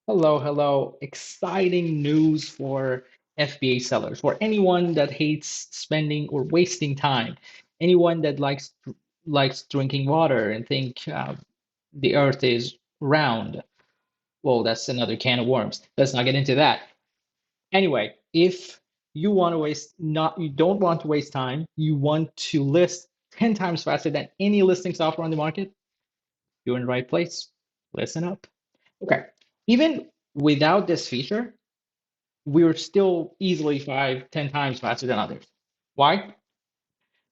Hello, hello. Exciting news for FBA sellers, for anyone that hates spending or wasting time, anyone that likes drinking water and think the earth is round. Well, that's another can of worms. Let's not get into that. Anyway, if you want to waste not you don't want to waste time, you want to list 10 times faster than any listing software on the market, you're in the right place. Listen up. Okay. Even without this feature, we're still easily 5, 10 times faster than others. Why?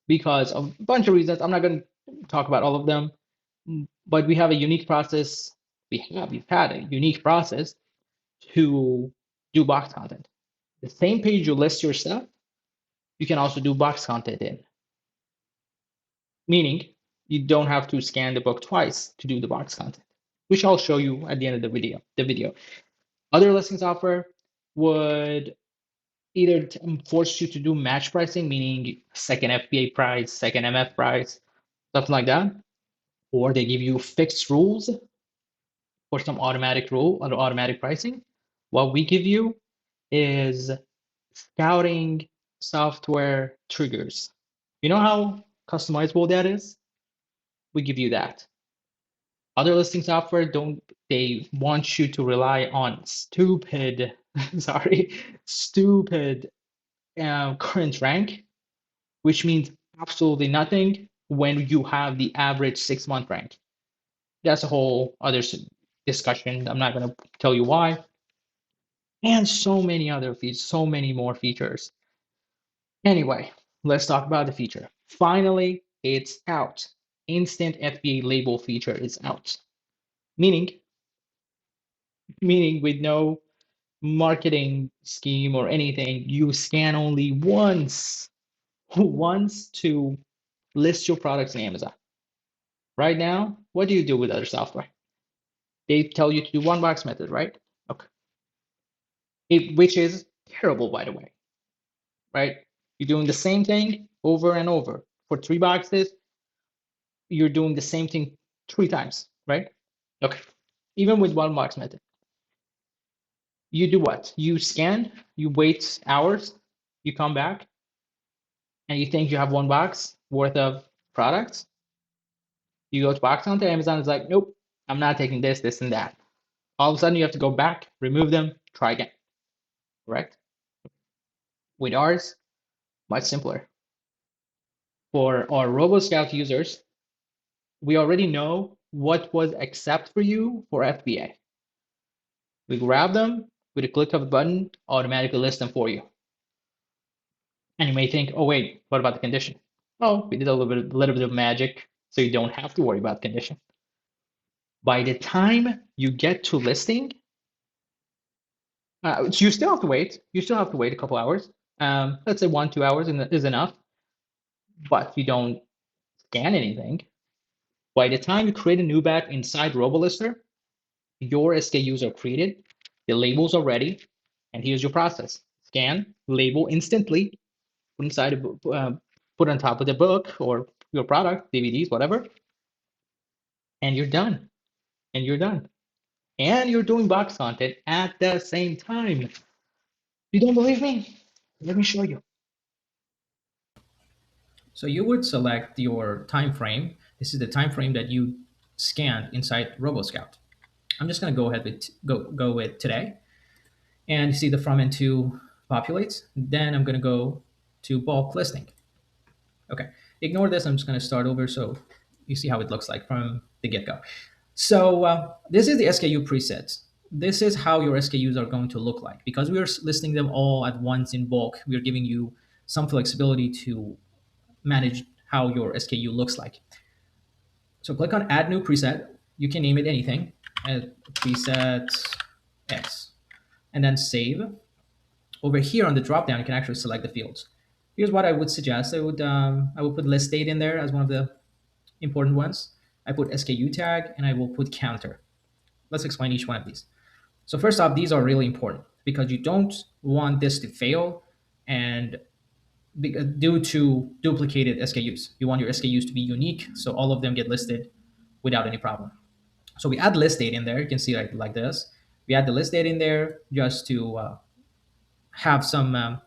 Because of a bunch of reasons. I'm not going to talk about all of them, but we have a unique process. We've had a unique process to do box content. The same page you list your stuff, you can also do box content in, meaning you don't have to scan the book twice to do the box content, which I'll show you at the end of the video. Other listing software would either force you to do match pricing, meaning second FBA price, second MF price, something like that, or they give you fixed rules for some automatic rule or automatic pricing. What we give you is scouting software triggers. You know how customizable that is? We give you that. Other listing software don't, they want you to rely on stupid, sorry, stupid current rank, which means absolutely nothing when you have the average 6 month rank. That's a whole other discussion. I'm not going to tell you why. And so many other features, so many more features. Anyway, let's talk about the feature. Finally, it's out. Instant FBA label feature is out. Meaning, meaning with no marketing scheme or anything, you scan only once to list your products in Amazon. Right now, what do you do with other software? They tell you to do one box method, right? Okay. Which is terrible, by the way, right? You're doing the same thing over and over. For 3 boxes, you're doing the same thing 3 times, right? Okay. Even with one box method, you do what? You scan, you wait hours, you come back, and you think you have one box worth of products. You go to box hunter, Amazon is like, nope, I'm not taking this, this, and that. All of a sudden, you have to go back, remove them, try again, correct? With ours, much simpler. For our RoboScout users, we already know what was accept for you for FBA. We grab them with a click of a button, automatically list them for you. And you may think, oh wait, what about the condition? Oh, we did a little bit of magic, so you don't have to worry about condition. By the time you get to listing, you still have to wait. You still have to wait a couple hours. Let's say 1, 2 hours is enough, but you don't scan anything. By the time you create a new batch inside RoboLister, your SKUs are created, the labels are ready, and here's your process. Scan, label instantly, put inside a put on top of the book or your product, DVDs, whatever, and you're done. And you're done. And you're doing box content at the same time. You don't believe me? Let me show you. So you would select your time frame. This is the time frame that you scanned inside RoboScout. I'm just going to go ahead with go with today, and you see the from and to populates. Then I'm going to go to bulk listing. Okay, ignore this. I'm just going to start over so you see how it looks like from the get go. So this is the SKU presets. This is how your SKUs are going to look like because we are listing them all at once in bulk. We are giving you some flexibility to manage how your SKU looks like. So click on add new preset. You can name it anything, preset X, and then save. Over here on the dropdown, you can actually select the fields. Here's what I would suggest. I would put list date in there as one of the important ones. I put SKU tag and I will put counter. Let's explain each one of these. So first off, these are really important because you don't want this to fail and due to duplicated SKUs. You want your SKUs to be unique, so all of them get listed without any problem. So we add list date in there. You can see like this. We add the list date in there just to have some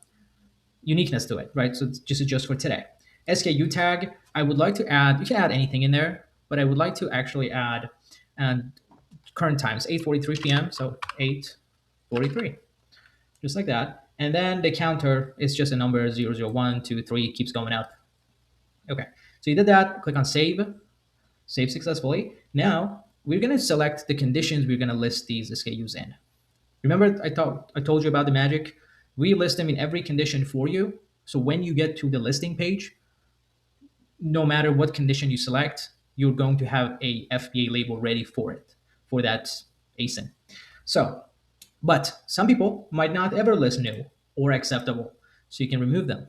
uniqueness to it, right? So it's just for today. SKU tag, I would like to add, you can add anything in there, but I would like to actually add and current times, 8:43 p.m. So 8:43, just like that. And then the counter is just a number 001, 2, 3, keeps going up. Okay, so you did that, click on save, save successfully. Now we're gonna select the conditions we're gonna list these SKUs in. Remember, I told you about the magic. We list them in every condition for you. So when you get to the listing page, no matter what condition you select, you're going to have a FBA label ready for it, for that ASIN. So, but some people might not ever list new or acceptable. So you can remove them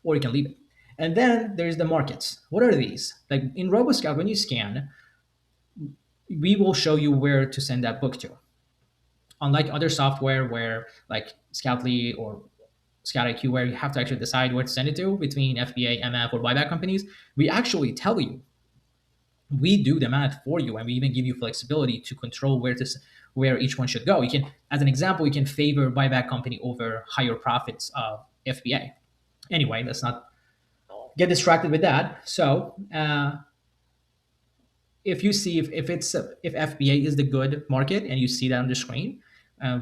or you can leave it. And then there's the markets. What are these? Like in RoboScout, when you scan, we will show you where to send that book to. Unlike other software where like Scoutly or Scout IQ, where you have to actually decide where to send it to between FBA, MF, or buyback companies, we actually tell you. We do the math for you, and we even give you flexibility to control where each one should go. You can, as an example, you can favor buyback company over higher profits of FBA. Anyway, let's not get distracted with that. So if you see if FBA is the good market and you see that on the screen,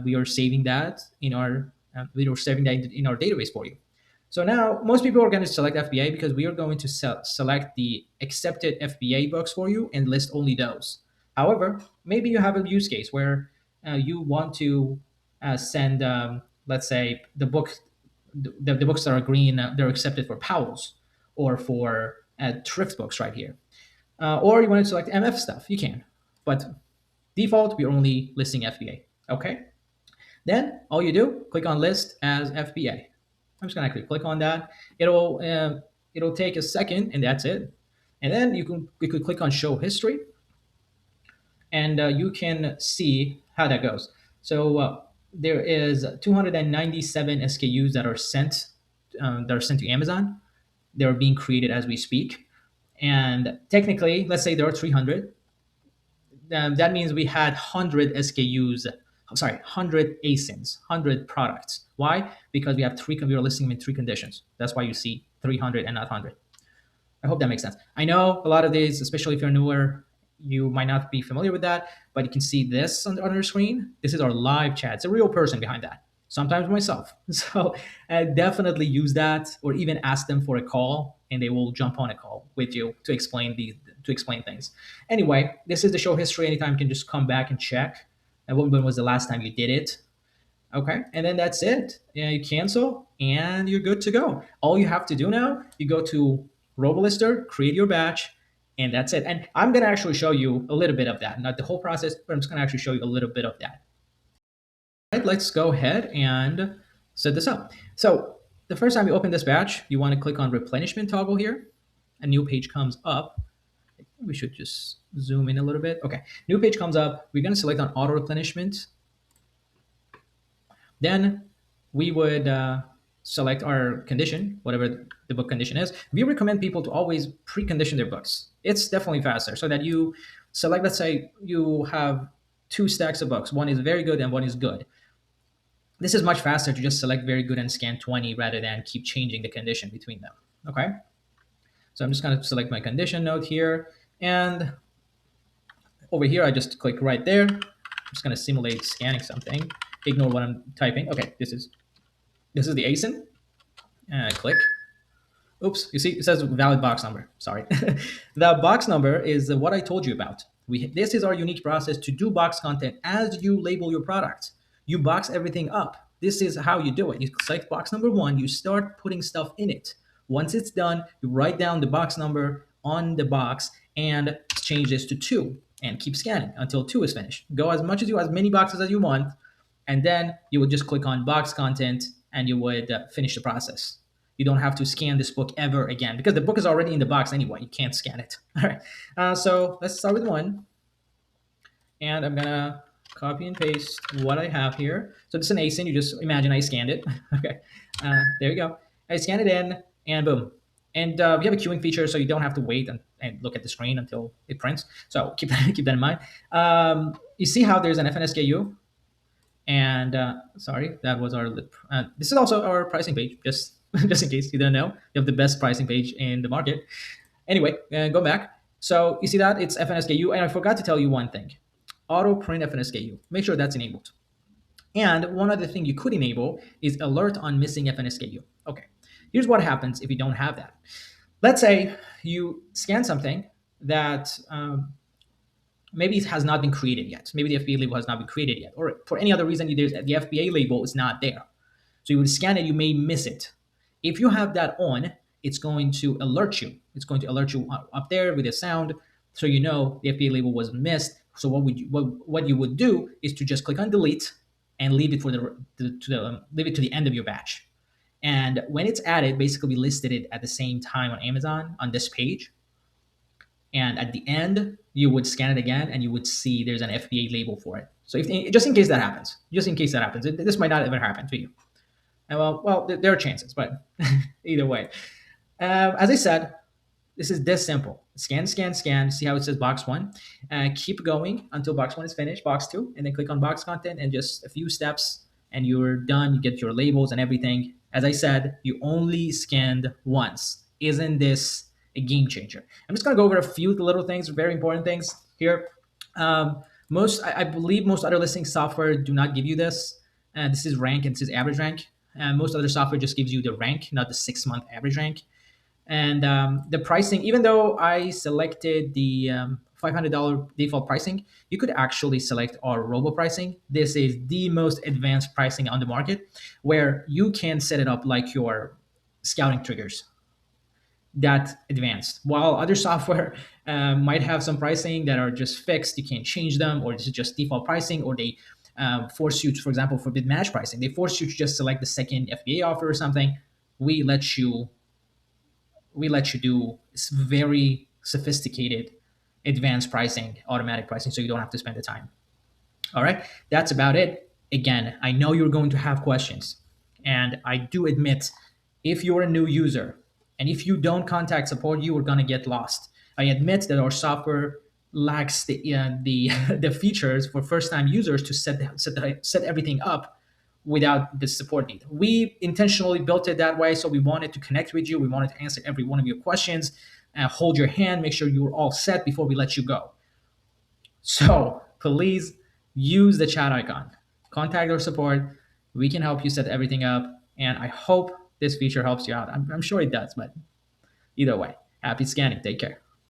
we are saving that in our database for you. So now most people are going to select FBA because we are going to select the accepted FBA books for you and list only those. However, maybe you have a use case where you want to send, let's say, the books that are green, they're accepted for Powell's or for thrift books right here. Or you want to select MF stuff, you can. But default, we're only listing FBA. Okay. Then all you do, click on list as FBA. I'm just gonna actually click on that. It'll take a second, and that's it. And then you could click on show history, and you can see how that goes. So there is 297 SKUs that are sent to Amazon. They're being created as we speak. And technically, let's say there are 300. That means we had 100 SKUs, sorry, 100 ASINs, 100 products. Why? Because we are listing them in three conditions. That's why you see 300 and not 100. I hope that makes sense. I know a lot of these, especially if you're newer, you might not be familiar with that, but you can see this on your screen. This is our live chat. It's a real person behind that. Sometimes myself. So definitely use that, or even ask them for a call, and they will jump on a call with you to explain things. Anyway, this is the show history. Anytime you can just come back and check. And when was the last time you did it? Okay, and then that's it. Yeah, you cancel, and you're good to go. All you have to do now, you go to RoboLister, create your batch, and that's it. And I'm gonna actually show you a little bit of that, not the whole process, but I'm just gonna actually show you a little bit of that. All right, let's go ahead and set this up. So the first time you open this batch, you want to click on replenishment toggle here. A new page comes up. We should just zoom in a little bit. Okay, new page comes up. We're gonna select on auto replenishment. Then we would select our condition, whatever the book condition is. We recommend people to always precondition their books. It's definitely faster, so that you select, let's say you have two stacks of books. One is very good and one is good. This is much faster to just select very good and scan 20 rather than keep changing the condition between them. Okay. So I'm just going to select my condition node here. And over here, I just click right there. I'm just going to simulate scanning something. Ignore what I'm typing. Okay, this is the ASIN. And I click. Oops, you see, it says valid box number. Sorry. The box number is what I told you about. This is our unique process to do box content as you label your product. You box everything up. This is how you do it. You select box number 1, you start putting stuff in it. Once it's done, you write down the box number on the box and change this to 2 and keep scanning until 2 is finished. Go as many boxes as you want, and then you would just click on box content and you would finish the process. You don't have to scan this book ever again because the book is already in the box anyway. You can't scan it. All right. So let's start with 1. And I'm going to copy and paste what I have here. So this is an ASIN. You just imagine I scanned it. Okay. There you go. I scan it in, and boom. And we have a queuing feature, so you don't have to wait and look at the screen until it prints. So keep keep that in mind. You see how there's an FNSKU, and sorry, that was our lip. This is also our pricing page, just just in case you don't know. We have the best pricing page in the market. Anyway, go back. So you see that it's FNSKU, and I forgot to tell you one thing: auto print FNSKU. Make sure that's enabled. And one other thing you could enable is alert on missing FNSKU. Okay, here's what happens if you don't have that. Let's say you scan something that maybe it has not been created yet. Maybe the FBA label has not been created yet, or for any other reason, the FBA label is not there. So you would scan it, you may miss it. If you have that on, it's going to alert you. It's going to alert you up there with a sound, so you know the FBA label was missed. So what you would do is to just click on delete and leave it for leave it to the end of your batch. And when it's added, basically we listed it at the same time on Amazon on this page. And at the end, you would scan it again, and you would see there's an FBA label for it. So if just in case that happens, this might not ever happen to you. And there are chances, but either way, as I said, this is this simple. Scan, scan, scan. See how it says box one. Keep going until box one is finished, box two, and then click on box content, and just a few steps, and you're done. You get your labels and everything. As I said, you only scanned once. Isn't this a game changer? I'm just gonna go over a few little things, very important things here. I believe most other listing software do not give you this. This is rank and this is average rank. Most other software just gives you the rank, not the 6-month average rank. And the pricing, even though I selected the $500 default pricing, you could actually select our robo pricing. This is the most advanced pricing on the market, where you can set it up like your scouting triggers, that advanced. While other software might have some pricing that are just fixed, you can't change them, or this is just default pricing, or they force you to, for example, for bid match pricing, they force you to just select the second FBA offer or something. We let you do very sophisticated advanced pricing, automatic pricing, so you don't have to spend the time. All right, that's about it. Again, I know you're going to have questions, and I do admit, if you're a new user and if you don't contact support, you are going to get lost. I admit that our software lacks the the features for first-time users to set everything up without the support need. We intentionally built it that way, so we wanted to connect with you. We wanted to answer every one of your questions, hold your hand, make sure you're all set before we let you go. So please use the chat icon. Contact our support. We can help you set everything up. And I hope this feature helps you out. I'm sure it does, but either way, happy scanning. Take care.